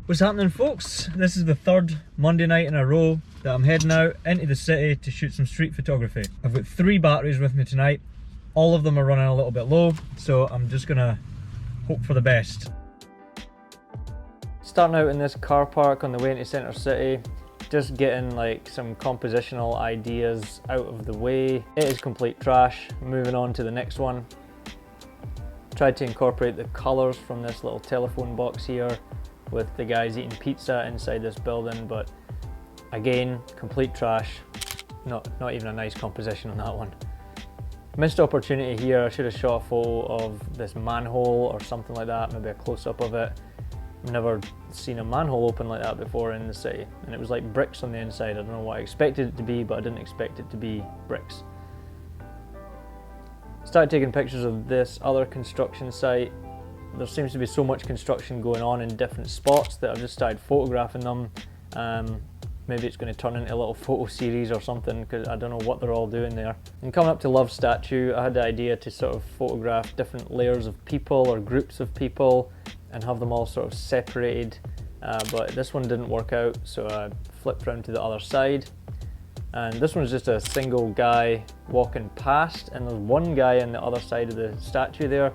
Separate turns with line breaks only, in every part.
What's happening, folks? This is the third Monday night in a row that I'm heading out into the city to shoot some street photography. I've got 3 batteries with me tonight. All of them are running a little bit low, so I'm just gonna hope for the best. Starting out in this car park on the way into Centre City, just getting like some compositional ideas out of the way. It is complete trash. Moving on to the next one. Tried to incorporate the colours from this little telephone box here with the guys eating pizza inside this building, but again, complete trash. Not even a nice composition on that one. Missed opportunity here. I should have shot a photo of this manhole or something like that, maybe a close-up of it. I've never seen a manhole open like that before in the city, and it was like bricks on the inside. I don't know what I expected it to be, but I didn't expect it to be bricks. Started taking pictures of this other construction site. There seems to be so much construction going on in different spots that I've just started photographing them. Maybe it's going to turn into a little photo series or something, because I don't know what they're all doing there. And coming up to Love Statue, I had the idea to sort of photograph different layers of people or groups of people and have them all sort of separated, but this one didn't work out, so I flipped around to the other side. And this one's just a single guy walking past, and there's one guy on the other side of the statue there.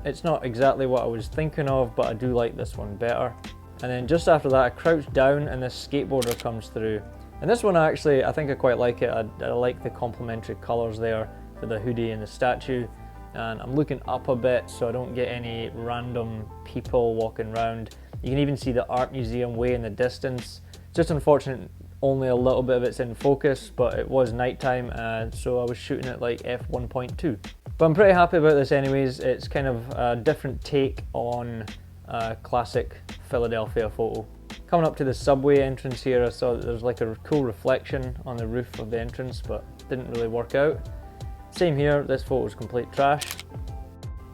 It's not exactly what I was thinking of, but I do like this one better. And then just after that, I crouched down and this skateboarder comes through. And this one actually, I think I quite like it. I like the complementary colours there for the hoodie and the statue. And I'm looking up a bit so I don't get any random people walking around. You can even see the art museum way in the distance. Just unfortunate, only a little bit of it's in focus, but it was nighttime, so I was shooting at like f1.2. But I'm pretty happy about this anyways. It's kind of a different take on a classic Philadelphia photo. Coming up to the subway entrance here, I saw that there's like a cool reflection on the roof of the entrance, but didn't really work out. Same here, this photo is complete trash.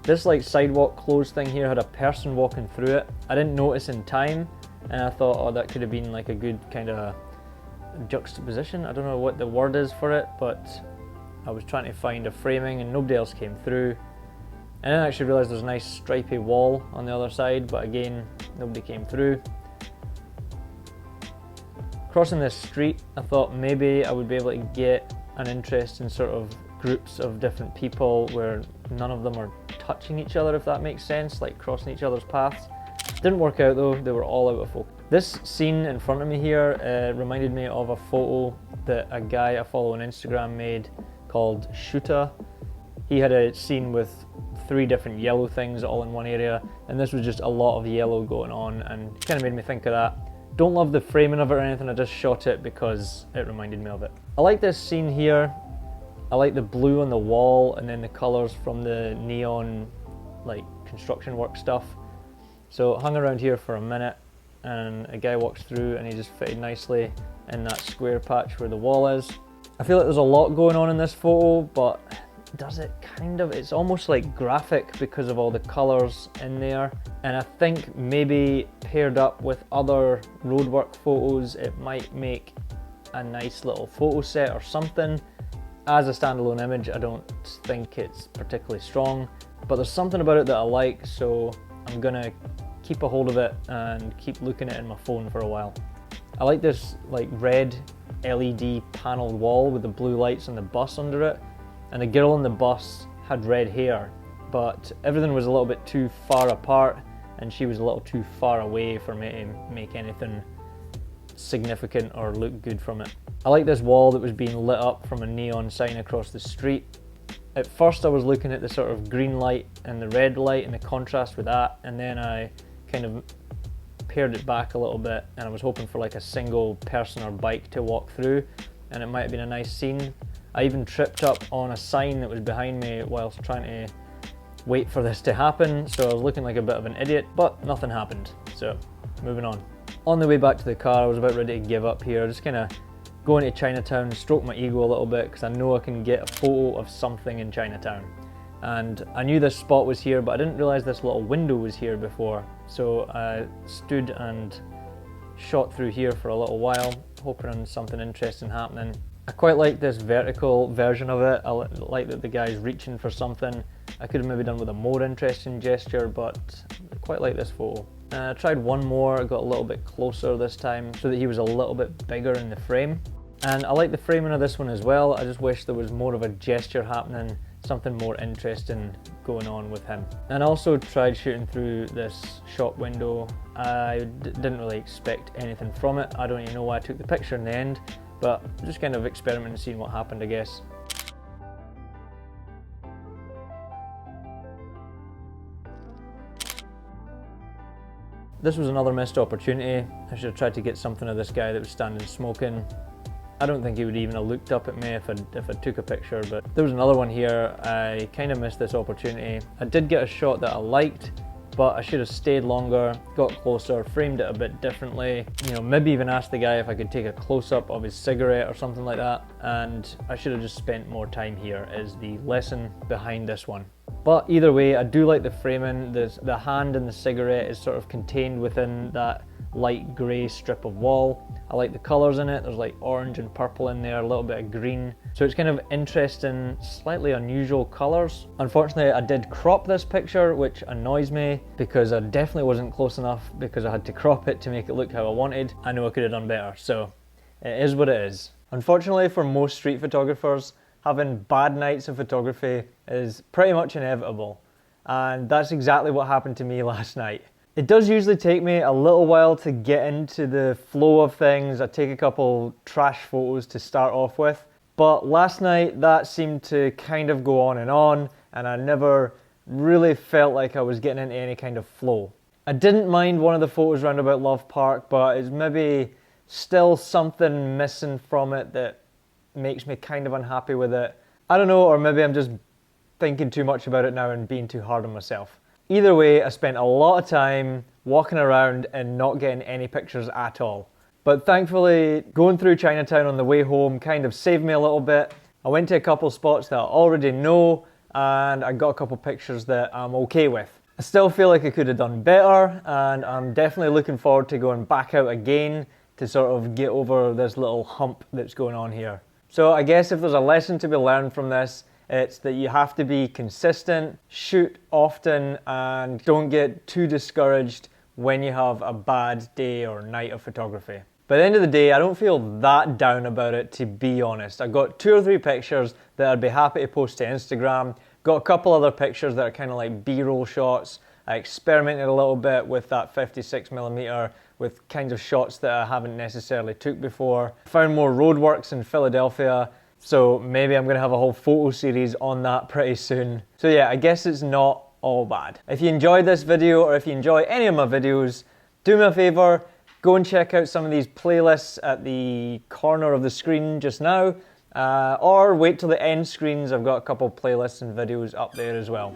This like sidewalk closed thing here had a person walking through it. I didn't notice in time, and I thought, oh, that could have been like a good kind of juxtaposition. I don't know what the word is for it, but I was trying to find a framing and nobody else came through. And then I actually realised there's a nice stripy wall on the other side, but again, nobody came through. Crossing this street, I thought maybe I would be able to get an interest in sort of groups of different people where none of them are touching each other, if that makes sense, like crossing each other's paths. Didn't work out though, they were all out of focus. This scene in front of me here reminded me of a photo that a guy I follow on Instagram made called Shooter. He had a scene with 3 different yellow things all in one area, and this was just a lot of yellow going on, and it kind of made me think of that. Don't love the framing of it or anything, I just shot it because it reminded me of it. I like this scene here. I like the blue on the wall and then the colours from the neon like construction work stuff. So hung around here for a minute, and a guy walks through and he just fitted nicely in that square patch where the wall is. I feel like there's a lot going on in this photo, but does it kind of, it's almost like graphic because of all the colours in there. And I think maybe paired up with other roadwork photos, it might make a nice little photo set or something. As a standalone image, I don't think it's particularly strong, but there's something about it that I like, so I'm gonna keep a hold of it and keep looking at it in my phone for a while. I like this like red LED panelled wall with the blue lights and the bus under it, and the girl on the bus had red hair, but everything was a little bit too far apart and she was a little too far away for me to make anything significant or look good from it. I like this wall that was being lit up from a neon sign across the street. At first I was looking at the sort of green light and the red light and the contrast with that, and then I kind of paired it back a little bit, and I was hoping for like a single person or bike to walk through, and it might have been a nice scene. I even tripped up on a sign that was behind me whilst trying to wait for this to happen, so I was looking like a bit of an idiot, but nothing happened, so moving on. On the way back to the car, I was about ready to give up here, just kind of go into Chinatown, stroke my ego a little bit, because I know I can get a photo of something in Chinatown. And I knew this spot was here, but I didn't realise this little window was here before, so I stood and shot through here for a little while, hoping on something interesting happening. I quite like this vertical version of it. I like that the guy's reaching for something. I could have maybe done with a more interesting gesture, but I quite like this photo. I tried one more, got a little bit closer this time so that he was a little bit bigger in the frame. And I like the framing of this one as well. I just wish there was more of a gesture happening, something more interesting going on with him. And I also tried shooting through this shop window. I didn't really expect anything from it. I don't even know why I took the picture in the end, but just kind of experimenting and seeing what happened, I guess. This was another missed opportunity. I should have tried to get something of this guy that was standing smoking. I don't think he would even have looked up at me if I took a picture, but there was another one here. I kind of missed this opportunity. I did get a shot that I liked, but I should have stayed longer, got closer, framed it a bit differently. You know, maybe even asked the guy if I could take a close-up of his cigarette or something like that. And I should have just spent more time here is the lesson behind this one. But either way, I do like the framing. The hand and the cigarette is sort of contained within that light grey strip of wall. I like the colours in it. There's like orange and purple in there, a little bit of green. So it's kind of interesting, slightly unusual colours. Unfortunately, I did crop this picture, which annoys me because I definitely wasn't close enough because I had to crop it to make it look how I wanted. I know I could have done better, so it is what it is. Unfortunately for most street photographers, having bad nights of photography is pretty much inevitable. And that's exactly what happened to me last night. It does usually take me a little while to get into the flow of things. I take a couple trash photos to start off with, but last night that seemed to kind of go on, and I never really felt like I was getting into any kind of flow. I didn't mind one of the photos round about Love Park, but it's maybe still something missing from it that makes me kind of unhappy with it. I don't know, or maybe I'm just thinking too much about it now and being too hard on myself. Either way, I spent a lot of time walking around and not getting any pictures at all. But thankfully, going through Chinatown on the way home kind of saved me a little bit. I went to a couple spots that I already know, and I got a couple pictures that I'm okay with. I still feel like I could have done better, and I'm definitely looking forward to going back out again to sort of get over this little hump that's going on here. So I guess if there's a lesson to be learned from this, it's that you have to be consistent, shoot often, and don't get too discouraged when you have a bad day or night of photography. By the end of the day, I don't feel that down about it, to be honest. I got 2 or 3 pictures that I'd be happy to post to Instagram. Got a couple other pictures that are kind of like B-roll shots. I experimented a little bit with that 56mm with kinds of shots that I haven't necessarily took before. Found more roadworks in Philadelphia. So maybe I'm going to have a whole photo series on that pretty soon. So yeah, I guess it's not all bad. If you enjoyed this video, or if you enjoy any of my videos, do me a favour, go and check out some of these playlists at the corner of the screen just now, or wait till the end screens. I've got a couple playlists and videos up there as well.